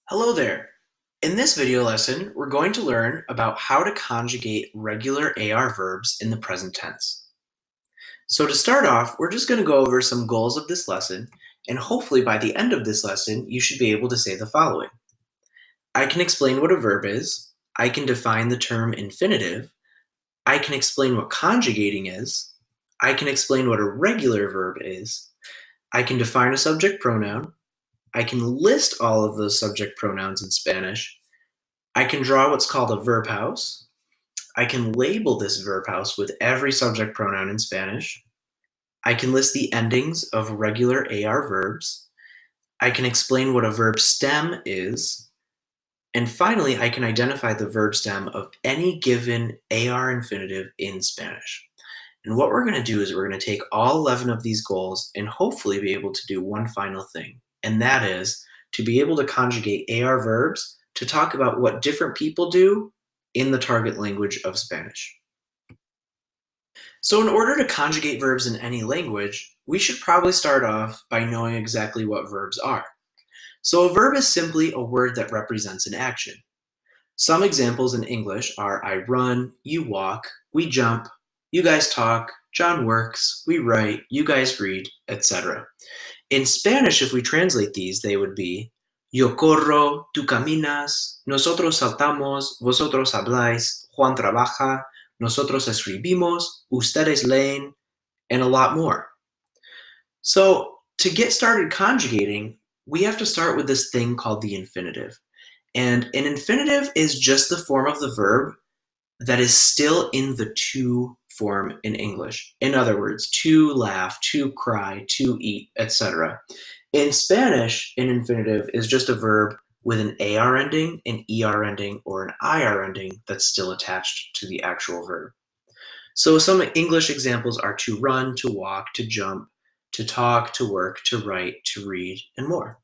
Hello there. In this video lesson, we're going to learn about how to conjugate regular AR verbs in the present tense. So to start off, we're just going to go over some goals of this lesson, and hopefully by the end of this lesson, you should be able to say the following. I can explain what a verb is. I can define the term infinitive. I can explain what conjugating is. I can explain what a regular verb is. I can define a subject pronoun. I can list all of those subject pronouns in Spanish. I can draw what's called a verb house. I can label this verb house with every subject pronoun in Spanish. I can list the endings of regular AR verbs. I can explain what a verb stem is. And finally, I can identify the verb stem of any given AR infinitive in Spanish. And what we're going to do is we're going to take all 11 of these goals and hopefully be able to do one final thing, and that is to be able to conjugate AR verbs to talk about what different people do in the target language of Spanish. So in order to conjugate verbs in any language, we should probably start off by knowing exactly what verbs are. So a verb is simply a word that represents an action. Some examples in English are I run, you walk, we jump, you guys talk, John works, we write, you guys read, etc. In Spanish, if we translate these, they would be yo corro, tú caminas, nosotros saltamos, vosotros habláis, Juan trabaja, nosotros escribimos, ustedes leen, and a lot more. So to get started conjugating, we have to start with this thing called the infinitive. And an infinitive is just the form of the verb that is still in the to form in English. In other words, to laugh, to cry, to eat, etc. In Spanish, an infinitive is just a verb with an AR ending, an ER ending, or an IR ending that's still attached to the actual verb. So some English examples are to run, to walk, to jump, to talk, to work, to write, to read, and more.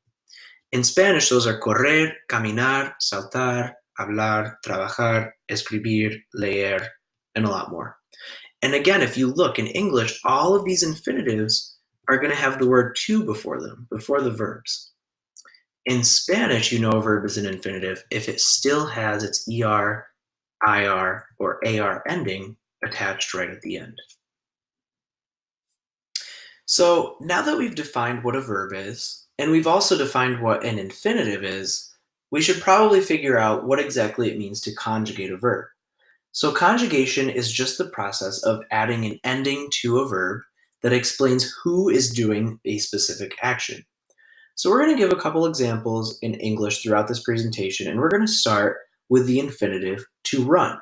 In Spanish, those are correr, caminar, saltar, hablar, trabajar, escribir, leer, and a lot more. And again, if you look in English, all of these infinitives are going to have the word to before them, before the verbs. In Spanish, you know a verb is an infinitive if it still has its ER, IR, or AR ending attached right at the end. So now that we've defined what a verb is, and we've also defined what an infinitive is, we should probably figure out what exactly it means to conjugate a verb. So conjugation is just the process of adding an ending to a verb that explains who is doing a specific action. So we're going to give a couple examples in English throughout this presentation, and we're going to start with the infinitive to run.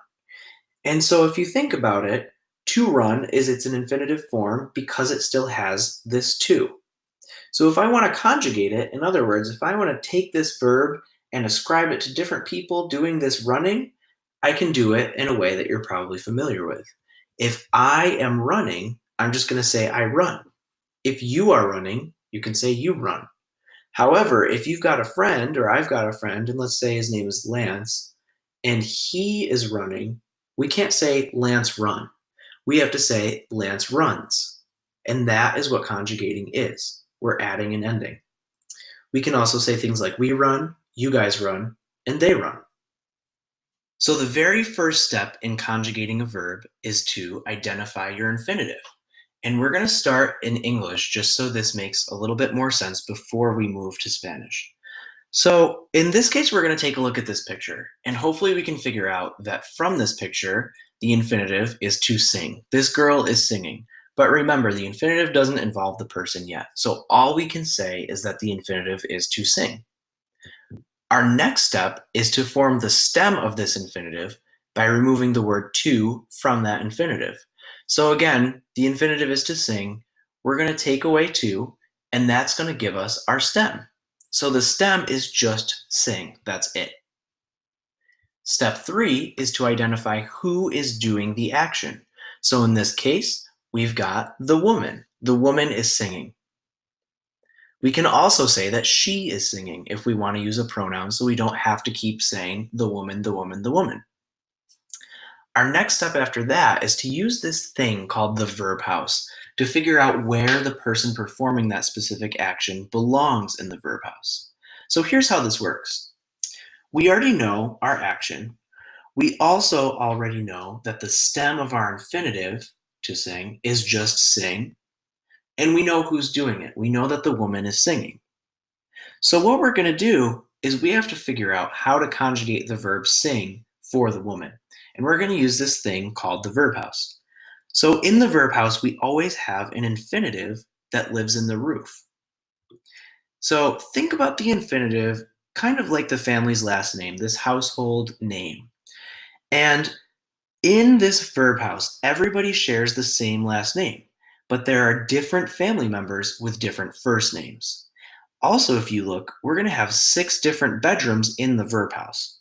And so if you think about it, to run it's an infinitive form because it still has this to. So if I want to conjugate it, in other words, if I want to take this verb and ascribe it to different people doing this running, I can do it in a way that you're probably familiar with. If I am running, I'm just going to say I run. If you are running, you can say you run. However, if you've got a friend or I've got a friend, and let's say his name is Lance, and he is running, we can't say Lance run. We have to say Lance runs. And that is what conjugating is. We're adding an ending. We can also say things like we run, you guys run, and they run. So the very first step in conjugating a verb is to identify your infinitive. And we're going to start in English just so this makes a little bit more sense before we move to Spanish. So in this case, we're going to take a look at this picture, and hopefully we can figure out that from this picture, the infinitive is to sing. This girl is singing. But remember, the infinitive doesn't involve the person yet. So all we can say is that the infinitive is to sing. Our next step is to form the stem of this infinitive by removing the word to from that infinitive. So again, the infinitive is to sing. We're going to take away to, and that's going to give us our stem. So the stem is just sing. That's it. Step 3 is to identify who is doing the action. So in this case, we've got the woman. The woman is singing. We can also say that she is singing if we want to use a pronoun so we don't have to keep saying the woman, the woman, the woman. Our next step after that is to use this thing called the verb house to figure out where the person performing that specific action belongs in the verb house. So here's how this works. we already know our action. We also already know that the stem of our infinitive, to sing, is just sing, and we know who's doing it. We know that the woman is singing. So what we're going to do is we have to figure out how to conjugate the verb sing for the woman. And we're going to use this thing called the verb house. So in the verb house, we always have an infinitive that lives in the roof. So think about the infinitive kind of like the family's last name, this household name. And in this verb house, everybody shares the same last name, but there are different family members with different first names. Also, if you look, we're going to have 6 different bedrooms in the verb house.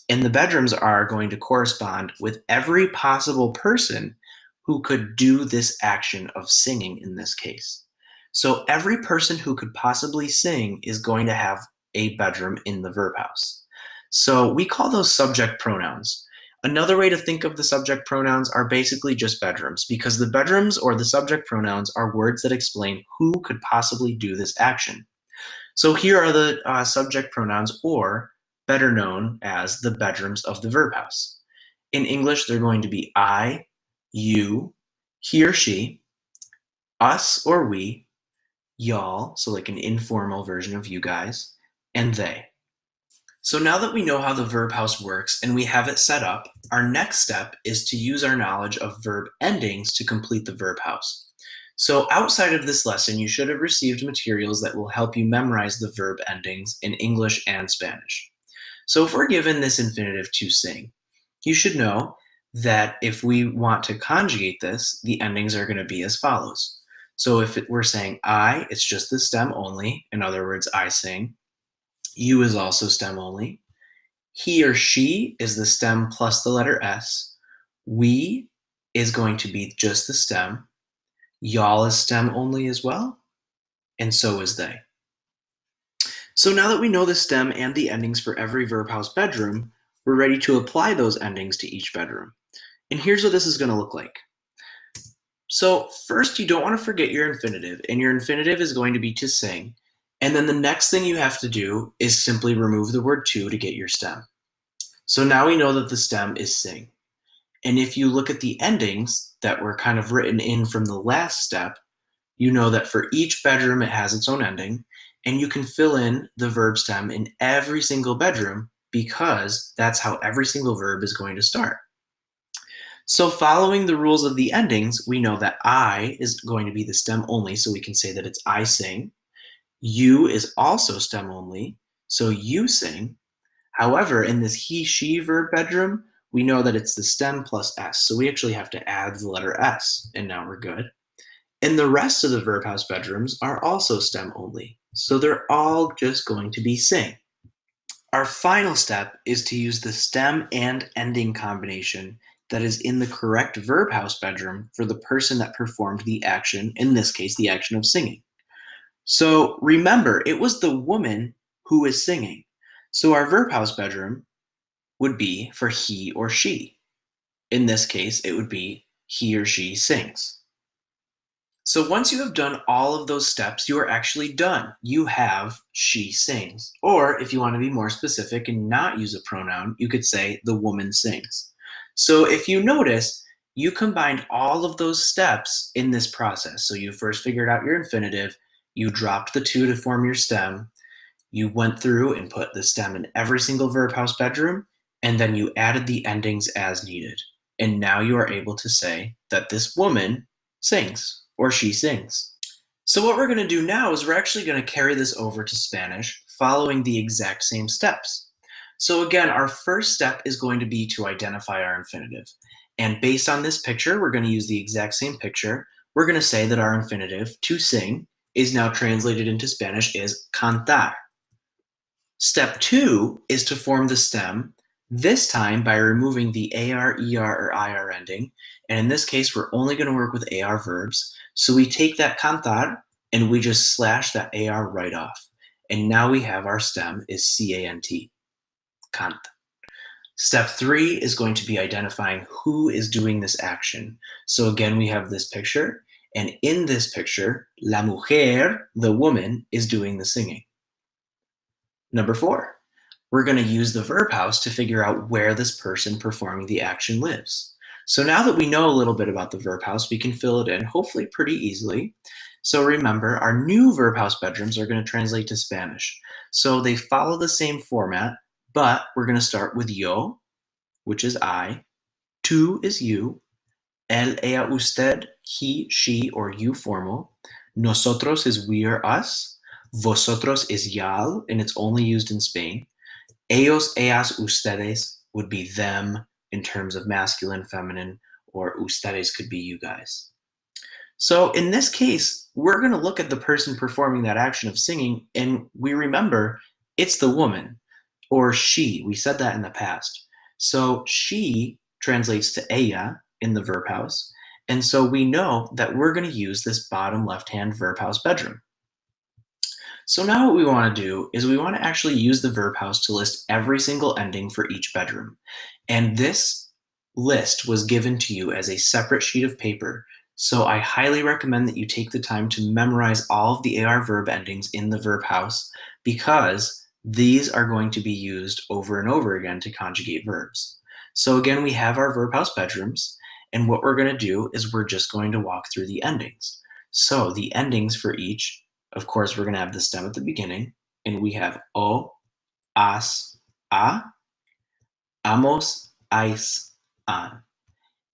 And the bedrooms are going to correspond with every possible person who could do this action of singing in this case. So every person who could possibly sing is going to have a bedroom in the verb house. So we call those subject pronouns. Another way to think of the subject pronouns are basically just bedrooms, because the bedrooms or the subject pronouns are words that explain who could possibly do this action. So here are the subject pronouns, or better known as the bedrooms of the verb house. In English, they're going to be I, you, he or she, us or we, y'all, so like an informal version of you guys, and they. So now that we know how the verb house works and we have it set up, our next step is to use our knowledge of verb endings to complete the verb house. So outside of this lesson, you should have received materials that will help you memorize the verb endings in English and Spanish. So if we're given this infinitive to sing, you should know that if we want to conjugate this, the endings are going to be as follows. So if we're saying I, it's just the stem only. In other words, I sing. You is also stem only. He or she is the stem plus the letter S. We is going to be just the stem. Y'all is stem only as well, and so is they. So now that we know the stem and the endings for every verb house bedroom, we're ready to apply those endings to each bedroom. And here's what this is going to look like. So first, you don't want to forget your infinitive, and your infinitive is going to be to sing. And then the next thing you have to do is simply remove the word to get your stem. So now we know that the stem is sing. And if you look at the endings that were kind of written in from the last step, you know that for each bedroom it has its own ending, and you can fill in the verb stem in every single bedroom because that's how every single verb is going to start. So following the rules of the endings, we know that I is going to be the stem only, so we can say that it's I sing. You is also stem only, so you sing. However, in this he, she verb bedroom, we know that it's the stem plus S, so we actually have to add the letter S, and now we're good. And the rest of the verb house bedrooms are also stem only, so they're all just going to be sing. Our final step is to use the stem and ending combination that is in the correct verb house bedroom for the person that performed the action, in this case, the action of singing. So remember, it was the woman who is singing. So our verb house bedroom would be for he or she. In this case, it would be he or she sings. So once you have done all of those steps, you are actually done. You have she sings. Or if you want to be more specific and not use a pronoun, you could say the woman sings. So if you notice, you combined all of those steps in this process. So you first figured out your infinitive, you dropped the to form your stem, you went through and put the stem in every single verb house bedroom, and then you added the endings as needed. And now you are able to say that this woman sings, or she sings. So what we're going to do now is we're actually going to carry this over to Spanish, following the exact same steps. So again, our first step is going to be to identify our infinitive. And based on this picture, we're going to use the exact same picture. We're going to say that our infinitive, to sing, is now translated into Spanish as cantar. Step 2 is to form the stem, this time by removing the AR, ER, or IR ending. And in this case, we're only going to work with AR verbs. So we take that cantar and we just slash that AR right off. And now we have our stem is CANT, cant. Step 3 is going to be identifying who is doing this action. So again, we have this picture. And in this picture, la mujer, the woman, is doing the singing. Number 4, we're going to use the verb house to figure out where this person performing the action lives. So now that we know a little bit about the verb house, we can fill it in hopefully pretty easily. So remember, our new verb house bedrooms are going to translate to Spanish. So they follow the same format, but we're going to start with yo, which is I, tú is you, él, ella, usted, he, she, or you formal, nosotros is we or us, vosotros is y'all, and it's only used in Spain, ellos, ellas, ustedes would be them in terms of masculine, feminine, or ustedes could be you guys. So in this case, we're going to look at the person performing that action of singing, and we remember it's the woman or she. We said that in the past. So she translates to ella in the verb house. And so we know that we're going to use this bottom left-hand verb house bedroom. So now what we want to do is we want to actually use the verb house to list every single ending for each bedroom. And this list was given to you as a separate sheet of paper. So I highly recommend that you take the time to memorize all of the AR verb endings in the verb house because these are going to be used over and over again to conjugate verbs. So again, we have our verb house bedrooms, and what we're going to do is we're just going to walk through the endings. So the endings for each, of course, we're going to have the stem at the beginning, and we have o, as, a, amos, ais, an.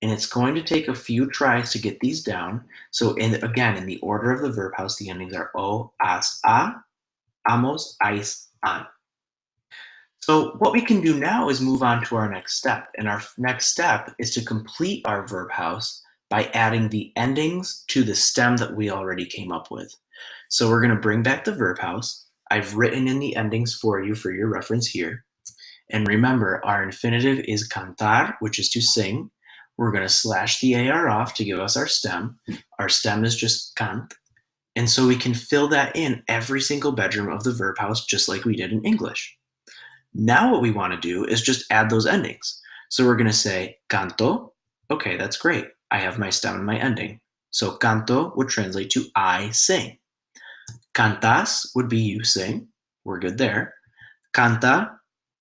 And it's going to take a few tries to get these down. So again, in the order of the verb house, the endings are o, as, a, amos, ais, an. So what we can do now is move on to our next step. And our next step is to complete our verb house by adding the endings to the stem that we already came up with. So we're going to bring back the verb house. I've written in the endings for you for your reference here. And remember, our infinitive is cantar, which is to sing. We're going to slash the AR off to give us our stem. Our stem is just cant. And so we can fill that in every single bedroom of the verb house just like we did in English. Now what we want to do is just add those endings. So we're going to say canto. Okay, that's great. I have my stem and my ending. So canto would translate to I sing. Cantas would be you sing. We're good there. Canta,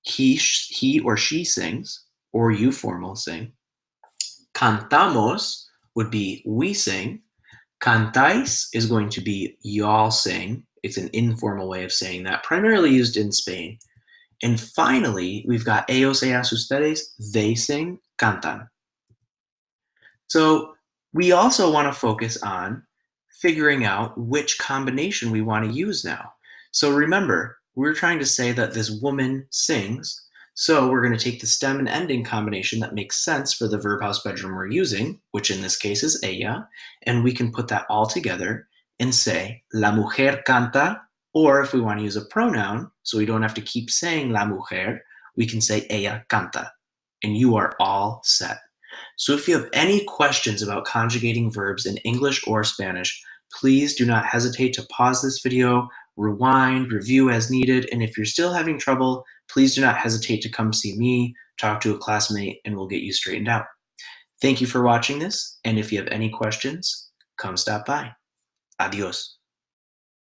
he or she sings, or you formal sing. Cantamos would be we sing. Cantáis is going to be y'all sing. It's an informal way of saying that, primarily used in Spain. And finally, we've got ellos, ellas, ustedes, they sing, cantan. So we also want to focus on figuring out which combination we want to use now. So remember, we're trying to say that this woman sings. So we're going to take the stem and ending combination that makes sense for the verb house bedroom we're using, which in this case is ella, and we can put that all together and say, la mujer canta, or if we want to use a pronoun, so we don't have to keep saying la mujer, we can say ella canta, and you are all set. So if you have any questions about conjugating verbs in English or Spanish, please do not hesitate to pause this video, rewind, review as needed, and if you're still having trouble, please do not hesitate to come see me, talk to a classmate, and we'll get you straightened out. Thank you for watching this, and if you have any questions, come stop by. Adios.